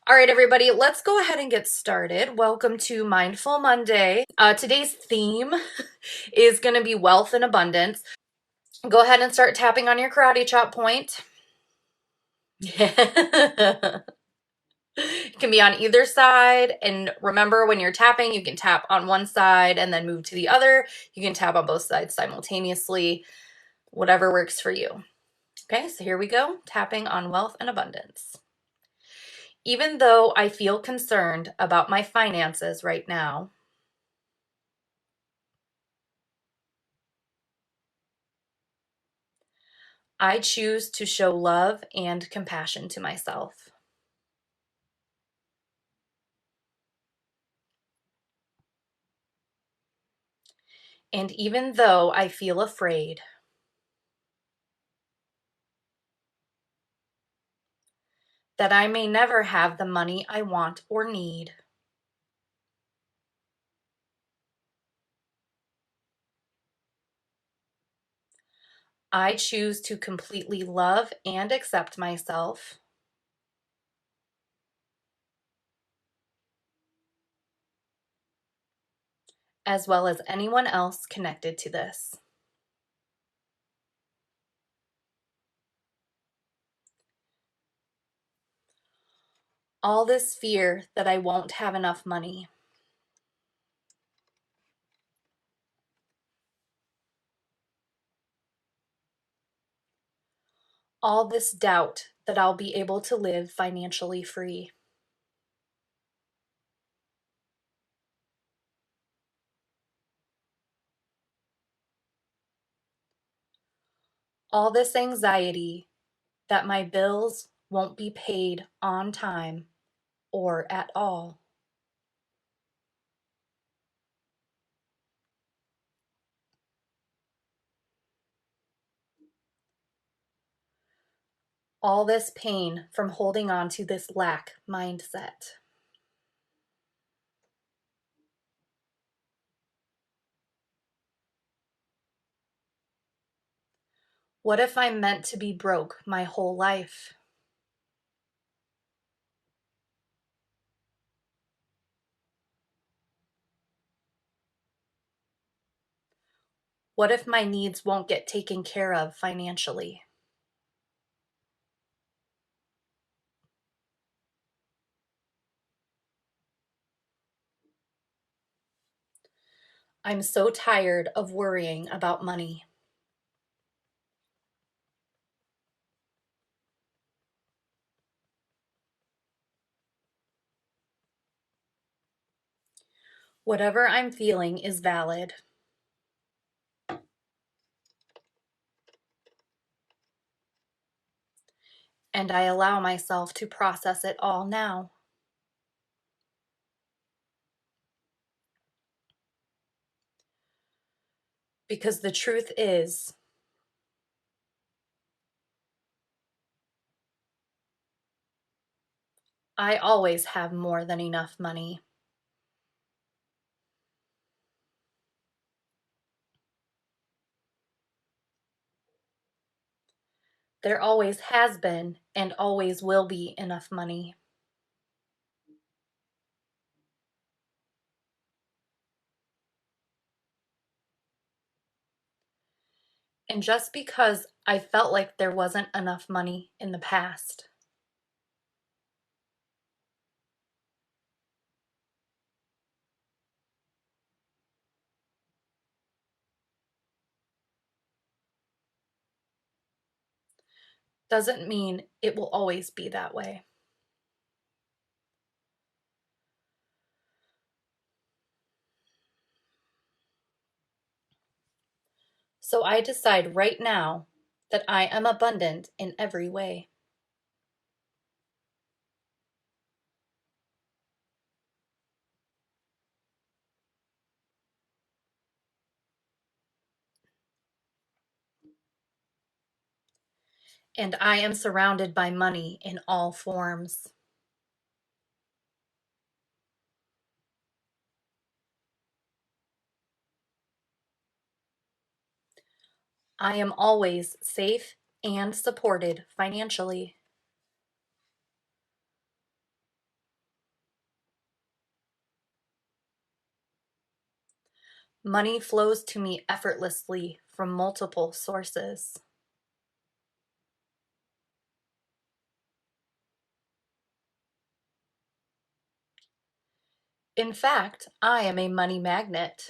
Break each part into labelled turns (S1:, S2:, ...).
S1: All right, everybody, let's go ahead and get started. Welcome to Mindful Monday. Today's theme is going to be wealth and abundance. Go ahead and start tapping on your karate chop point. It can be on either side. And remember, when you're tapping, you can tap on one side and then move to the other. You can tap on both sides simultaneously, whatever works for you. Okay, so here we go. Tapping on wealth and abundance. Even though I feel concerned about my finances right now, I choose to show love and compassion to myself. And even though I feel afraid, that I may never have the money I want or need, I choose to completely love and accept myself, as well as anyone else connected to this. All this fear that I won't have enough money, all this doubt that I'll be able to live financially free, all this anxiety that my bills won't be paid on time or at all. All this pain from holding on to this lack mindset. What if I'm meant to be broke my whole life? What if my needs won't get taken care of financially? I'm so tired of worrying about money. Whatever I'm feeling is valid. And I allow myself to process it all now. Because the truth is, I always have more than enough money. There always has been and always will be enough money. And just because I felt like there wasn't enough money in the past, doesn't mean it will always be that way. So I decide right now that I am abundant in every way. And I am surrounded by money in all forms. I am always safe and supported financially. Money flows to me effortlessly from multiple sources. In fact, I am a money magnet.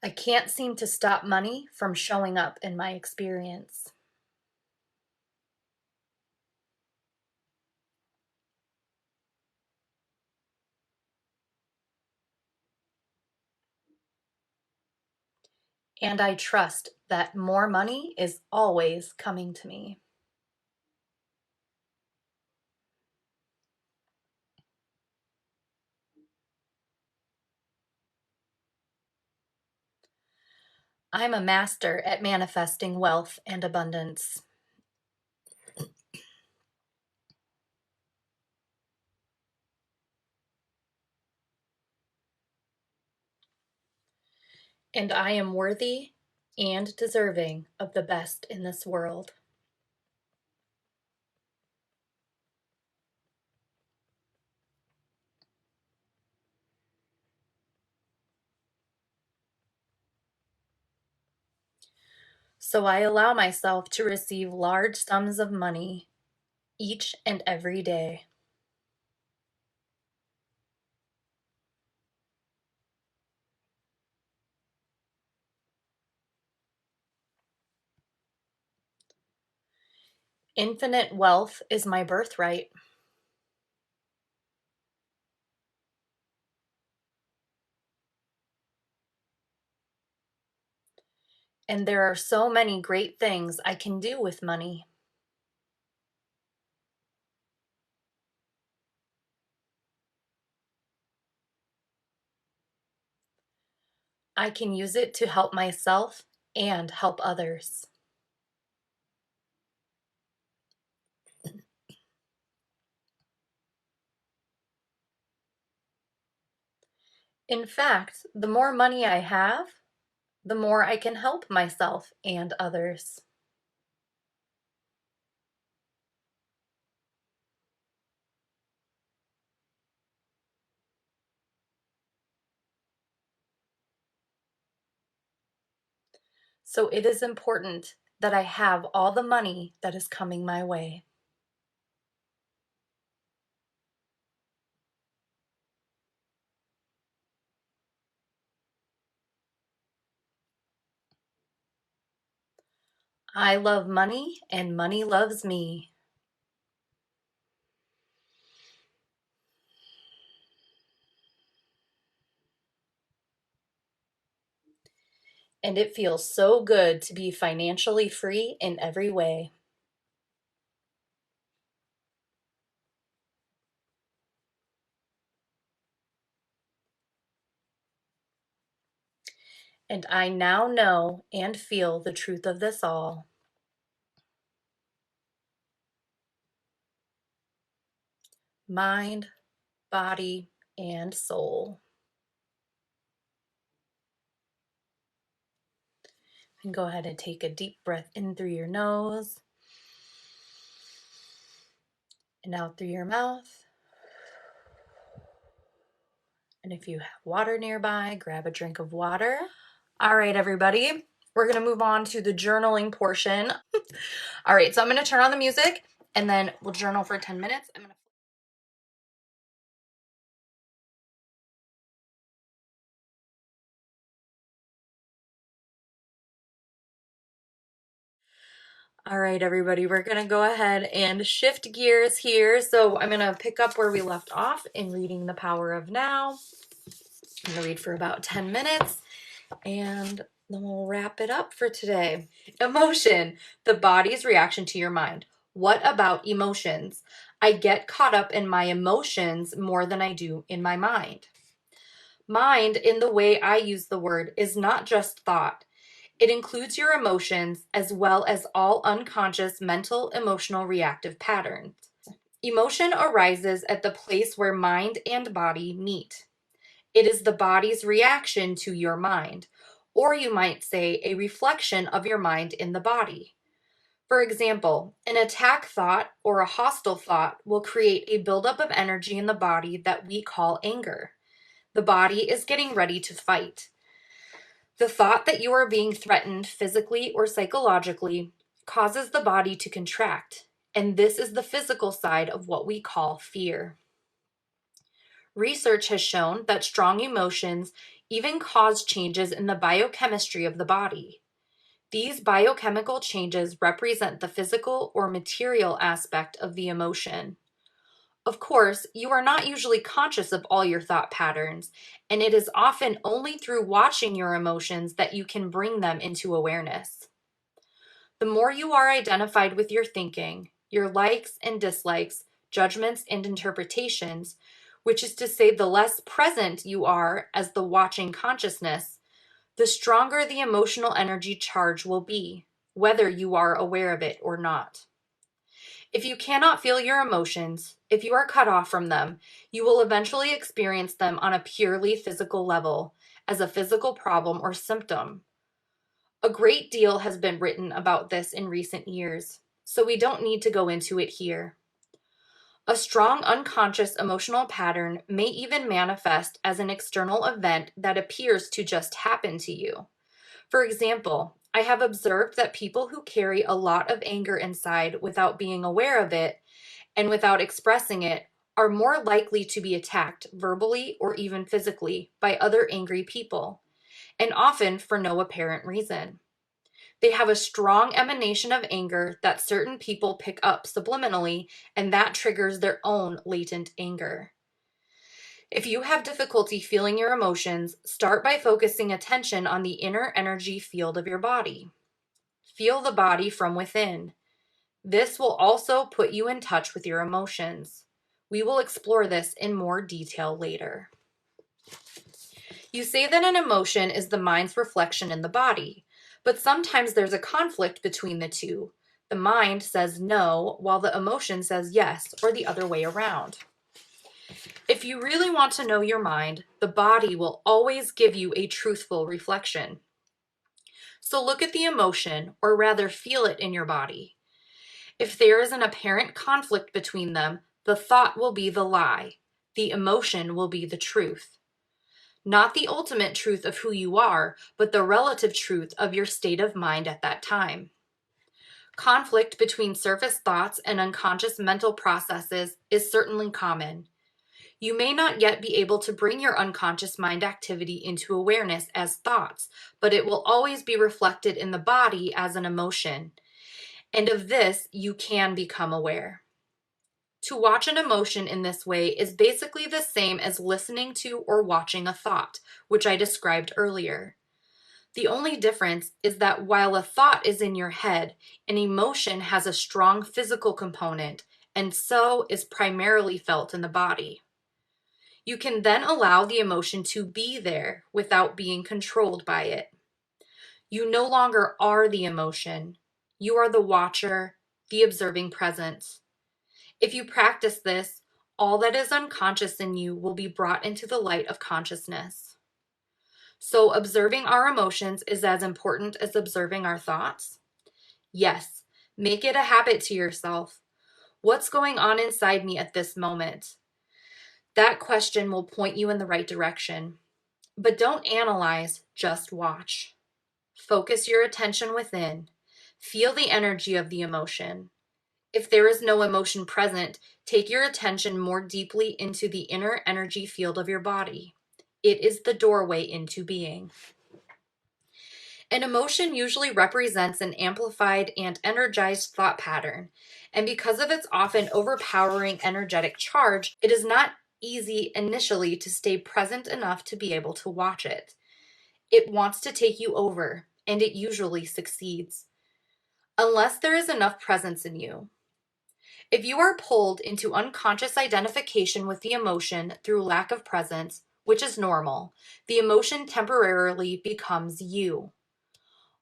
S1: I can't seem to stop money from showing up in my experience. And I trust that more money is always coming to me. I'm a master at manifesting wealth and abundance. And I am worthy and deserving of the best in this world. So I allow myself to receive large sums of money each and every day. Infinite wealth is my birthright. And there are so many great things I can do with money. I can use it to help myself and help others. In fact, the more money I have, the more I can help myself and others. So it is important that I have all the money that is coming my way. I love money and money loves me. And it feels so good to be financially free in every way. And I now know and feel the truth of this all. Mind, body, and soul. And go ahead and take a deep breath in through your nose and out through your mouth. And if you have water nearby, grab a drink of water. All right, everybody, we're going to move on to the journaling portion. All right, so I'm going to turn on the music and then we'll journal for 10 minutes. All right, everybody, we're going to go ahead and shift gears here. So I'm going to pick up where we left off in reading The Power of Now. I'm going to read for about 10 minutes and then we'll wrap it up for today. Emotion, the body's reaction to your mind. What about emotions? I get caught up in my emotions more than I do in my mind. Mind, in the way I use the word, is not just thought. It includes your emotions as well as all unconscious mental, emotional, reactive patterns. Emotion arises at the place where mind and body meet. It is the body's reaction to your mind, or you might say a reflection of your mind in the body. For example, an attack thought or a hostile thought will create a buildup of energy in the body that we call anger. The body is getting ready to fight. The thought that you are being threatened physically or psychologically causes the body to contract, and this is the physical side of what we call fear. Research has shown that strong emotions even cause changes in the biochemistry of the body. These biochemical changes represent the physical or material aspect of the emotion. Of course, you are not usually conscious of all your thought patterns, and it is often only through watching your emotions that you can bring them into awareness. The more you are identified with your thinking, your likes and dislikes, judgments and interpretations, which is to say, the less present you are as the watching consciousness, the stronger the emotional energy charge will be, whether you are aware of it or not. If you cannot feel your emotions, if you are cut off from them, you will eventually experience them on a purely physical level, as a physical problem or symptom. A great deal has been written about this in recent years, so we don't need to go into it here. A strong unconscious emotional pattern may even manifest as an external event that appears to just happen to you. For example, I have observed that people who carry a lot of anger inside without being aware of it and without expressing it are more likely to be attacked verbally or even physically by other angry people, and often for no apparent reason. They have a strong emanation of anger that certain people pick up subliminally, and that triggers their own latent anger. If you have difficulty feeling your emotions, start by focusing attention on the inner energy field of your body. Feel the body from within. This will also put you in touch with your emotions. We will explore this in more detail later. You say that an emotion is the mind's reflection in the body, but sometimes there's a conflict between the two. The mind says no, while the emotion says yes, or the other way around. If you really want to know your mind, the body will always give you a truthful reflection. So look at the emotion, or rather feel it in your body. If there is an apparent conflict between them, the thought will be the lie. The emotion will be the truth. Not the ultimate truth of who you are, but the relative truth of your state of mind at that time. Conflict between surface thoughts and unconscious mental processes is certainly common. You may not yet be able to bring your unconscious mind activity into awareness as thoughts, but it will always be reflected in the body as an emotion. And of this, you can become aware. To watch an emotion in this way is basically the same as listening to or watching a thought, which I described earlier. The only difference is that while a thought is in your head, an emotion has a strong physical component, and so is primarily felt in the body. You can then allow the emotion to be there without being controlled by it. You no longer are the emotion. You are the watcher, the observing presence. If you practice this, all that is unconscious in you will be brought into the light of consciousness. So observing our emotions is as important as observing our thoughts? Yes, make it a habit to yourself. What's going on inside me at this moment? That question will point you in the right direction. But don't analyze, just watch. Focus your attention within. Feel the energy of the emotion. If there is no emotion present, take your attention more deeply into the inner energy field of your body. It is the doorway into being. An emotion usually represents an amplified and energized thought pattern, and because of its often overpowering energetic charge, it is not easy initially to stay present enough to be able to watch it. It wants to take you over, and it usually succeeds, unless there is enough presence in you. If you are pulled into unconscious identification with the emotion through lack of presence, which is normal, the emotion temporarily becomes you.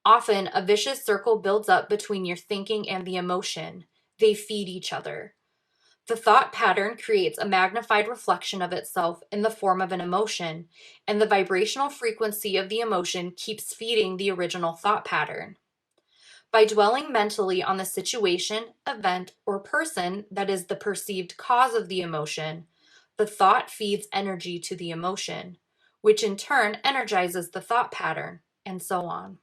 S1: Often, a vicious circle builds up between your thinking and the emotion. They feed each other. The thought pattern creates a magnified reflection of itself in the form of an emotion, and the vibrational frequency of the emotion keeps feeding the original thought pattern. By dwelling mentally on the situation, event, or person that is the perceived cause of the emotion, the thought feeds energy to the emotion, which in turn energizes the thought pattern, and so on.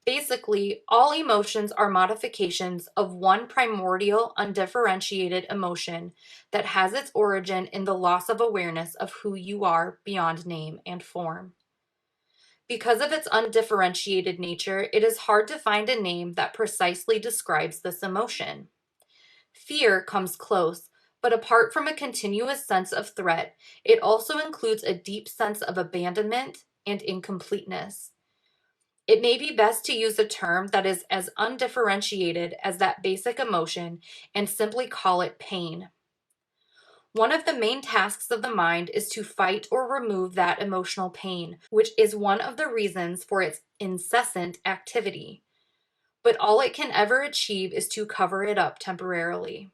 S1: Basically, all emotions are modifications of one primordial, undifferentiated emotion that has its origin in the loss of awareness of who you are beyond name and form. Because of its undifferentiated nature, it is hard to find a name that precisely describes this emotion. Fear comes close, but apart from a continuous sense of threat, it also includes a deep sense of abandonment and incompleteness. It may be best to use a term that is as undifferentiated as that basic emotion and simply call it pain. One of the main tasks of the mind is to fight or remove that emotional pain, which is one of the reasons for its incessant activity. But all it can ever achieve is to cover it up temporarily.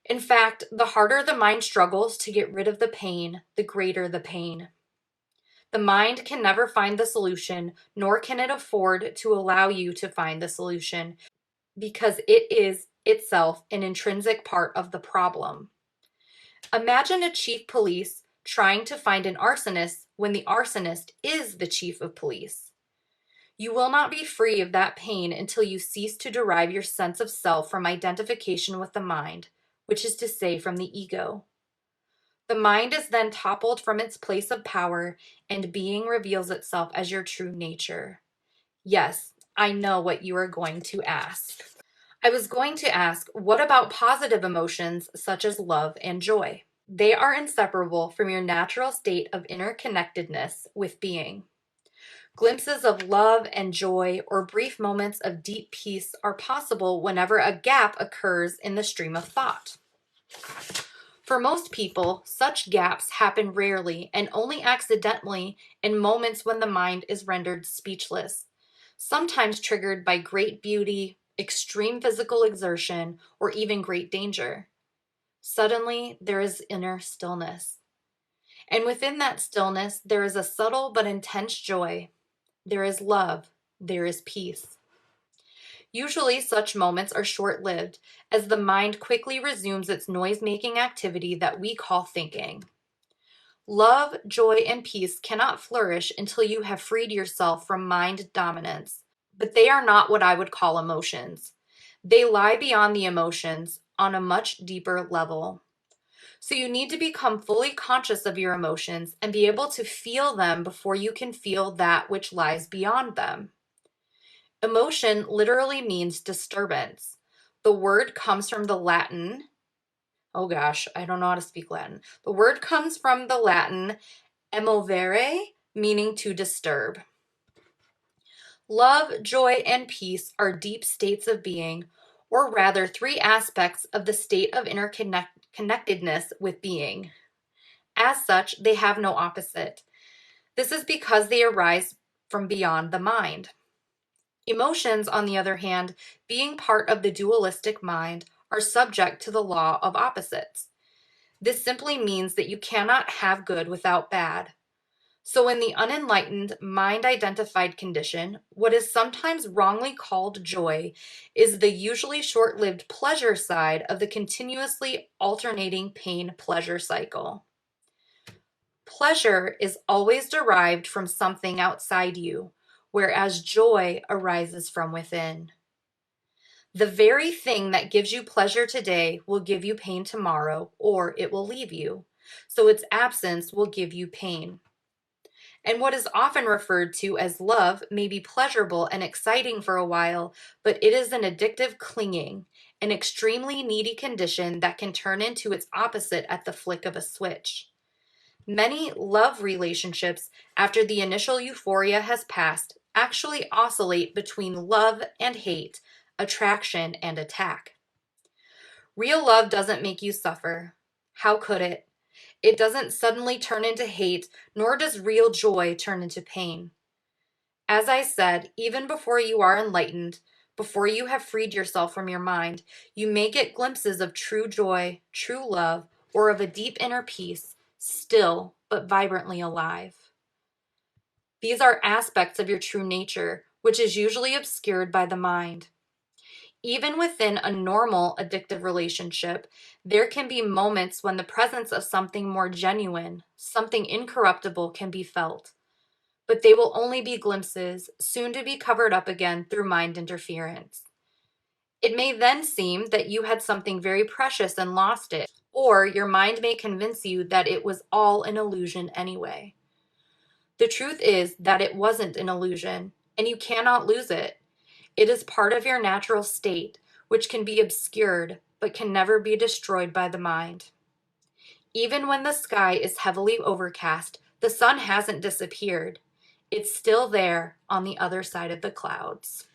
S1: In fact, the harder the mind struggles to get rid of the pain, the greater the pain. The mind can never find the solution, nor can it afford to allow you to find the solution, because it is itself an intrinsic part of the problem. Imagine a chief police trying to find an arsonist when the arsonist is the chief of police. You will not be free of that pain until you cease to derive your sense of self from identification with the mind, which is to say, from the ego. The mind is then toppled from its place of power, and being reveals itself as your true nature. Yes, I know what you are going to ask. I was going to ask, what about positive emotions such as love and joy? They are inseparable from your natural state of interconnectedness with being. Glimpses of love and joy or brief moments of deep peace are possible whenever a gap occurs in the stream of thought. For most people, such gaps happen rarely and only accidentally in moments when the mind is rendered speechless, sometimes triggered by great beauty, extreme physical exertion, or even great danger. Suddenly, there is inner stillness. And within that stillness, there is a subtle but intense joy. There is love. There is peace. Usually, such moments are short-lived, as the mind quickly resumes its noise-making activity that we call thinking. Love, joy, and peace cannot flourish until you have freed yourself from mind dominance, but they are not what I would call emotions. They lie beyond the emotions on a much deeper level. So you need to become fully conscious of your emotions and be able to feel them before you can feel that which lies beyond them. Emotion literally means disturbance. The word comes from the Latin. Oh gosh, I don't know how to speak Latin. The word comes from the Latin emovere, meaning to disturb. Love, joy, and peace are deep states of being, or rather, three aspects of the state of interconnectedness with being. As such, they have no opposite. This is because they arise from beyond the mind. Emotions, on the other hand, being part of the dualistic mind, are subject to the law of opposites. This simply means that you cannot have good without bad. So in the unenlightened, mind-identified condition, what is sometimes wrongly called joy is the usually short-lived pleasure side of the continuously alternating pain-pleasure cycle. Pleasure is always derived from something outside you, whereas joy arises from within. The very thing that gives you pleasure today will give you pain tomorrow, or it will leave you. So its absence will give you pain. And what is often referred to as love may be pleasurable and exciting for a while, but it is an addictive clinging, an extremely needy condition that can turn into its opposite at the flick of a switch. Many love relationships, after the initial euphoria has passed, actually oscillate between love and hate, attraction and attack. Real love doesn't make you suffer. How could it? It doesn't suddenly turn into hate, nor does real joy turn into pain. As I said, even before you are enlightened, before you have freed yourself from your mind, you may get glimpses of true joy, true love, or of a deep inner peace, still but vibrantly alive. These are aspects of your true nature, which is usually obscured by the mind. Even within a normal addictive relationship, there can be moments when the presence of something more genuine, something incorruptible, can be felt. But they will only be glimpses, soon to be covered up again through mind interference. It may then seem that you had something very precious and lost it, or your mind may convince you that it was all an illusion anyway. The truth is that it wasn't an illusion, and you cannot lose it. It is part of your natural state, which can be obscured, but can never be destroyed by the mind. Even when the sky is heavily overcast, the sun hasn't disappeared. It's still there on the other side of the clouds.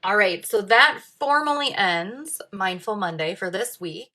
S1: All right, so that formally ends Mindful Monday for this week.